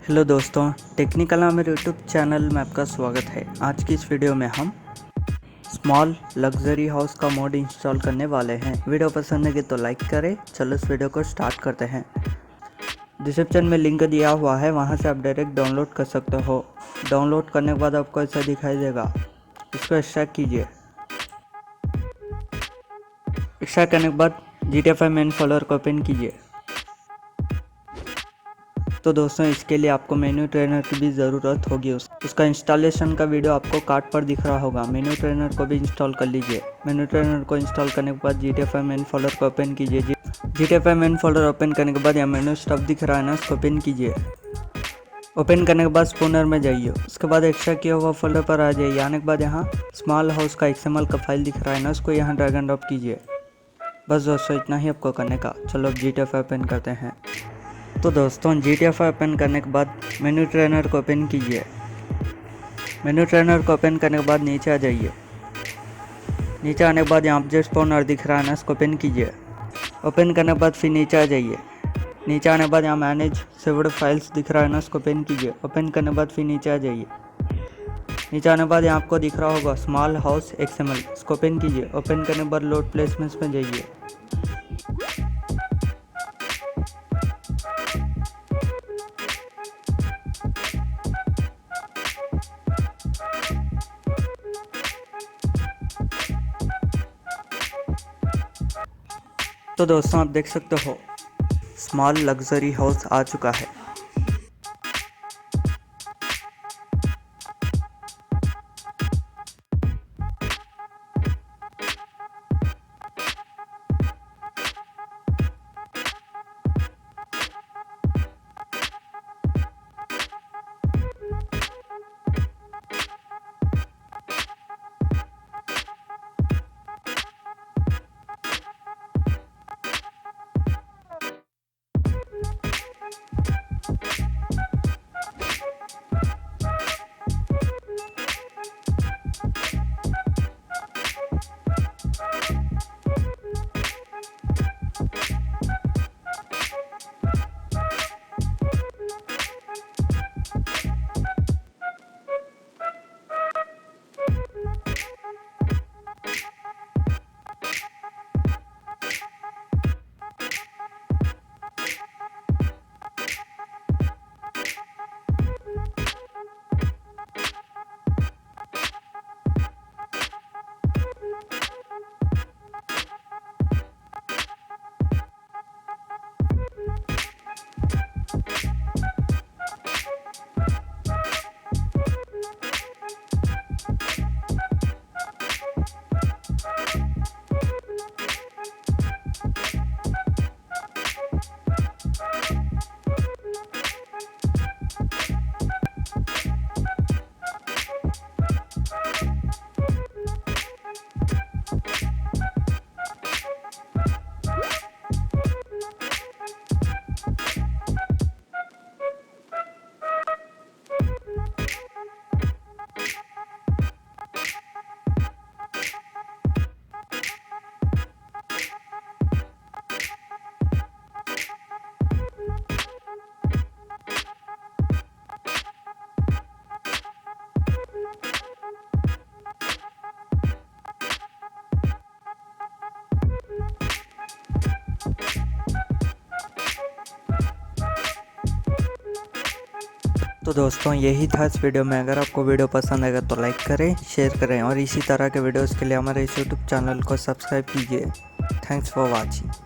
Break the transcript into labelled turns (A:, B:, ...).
A: Hello दोस्तों, technical Amer YouTube channel में आपका स्वागत है। आज की इस वीडियो में हम स्मॉल लग्जरी हाउस का मोड इंस्टॉल करने वाले हैं। वीडियो पसंद लगे तो लाइक करें। चलो इस वीडियो को स्टार्ट करते हैं। डिस्क्रिप्शन में लिंक दिया हुआ है, वहां से आप डायरेक्ट डाउनलोड कर सकते हो। डाउनलोड करने के बाद आपको ऐसा दिखाई देगा। इसको एक्सट्रैक्ट कीजिए। एक्सट्रैक्ट करने के बाद GTA 5 मेन फोल्डर को ओपन कीजिए। तो दोस्तों, इसके लिए आपको मेन्यू ट्रेनर की भी ज़रूरत होगी। उसका इंस्टॉलेशन का वीडियो आपको कार्ड पर दिख रहा होगा। मेन्यू ट्रेनर को भी इंस्टॉल कर लीजिए। मेन्यू ट्रेनर को इंस्टॉल करने के बाद GTA 5 मेन फोल्डर को ओपन कीजिए। GTA 5 मेन फोल्डर ओपन करने के बाद यहाँ मेन्यू स्टफ दिख रहा है ना, उसको ओपन कीजिए। ओपन करने के बाद स्पूनर में जाइए। उसके बाद एक्स्ट्रा किया हुआ फोल्डर पर आ जाइए। आने के बाद यहाँ स्मॉल हाउस का XML का फाइल दिख रहा है ना, उसको यहाँ ड्रैग एंड ड्रॉप कीजिए। बस दोस्तों, इतना ही आपको करने का। चलो अब GTA 5 ओपन करते हैं। तो दोस्तों, GTA 5 ओपन करने के बाद मेन्यू ट्रेनर को ओपन कीजिए। मेन्यू ट्रेनर को ओपन करने के बाद नीचे आ जाइए। नीचे आने के बाद यहाँ ऑब्जेक्ट स्पॉनर दिख रहा है ना, इसको ओपन कीजिए। ओपन करने के बाद फिर नीचे आ जाइए। नीचे आने के बाद यहाँ मैनेज सेव्ड फाइल्स दिख रहा है ना, इसको ओपन कीजिए। ओपन करने के बाद फिर नीचे आ जाइए। नीचे आने के बाद यहाँ आपको दिख रहा होगा स्मॉल हाउस XML, इसको ओपन कीजिए। ओपन करने के बाद लोड प्लेसमेंट्स में जाइए। तो दोस्तों, आप देख सकते हो स्मॉल लग्जरी हाउस आ चुका है। तो दोस्तों, यही था इस वीडियो में। अगर आपको वीडियो पसंद आएगा तो लाइक करें, शेयर करें और इसी तरह के वीडियोस के लिए हमारे इस यूट्यूब चैनल को सब्सक्राइब कीजिए। Thanks for watching.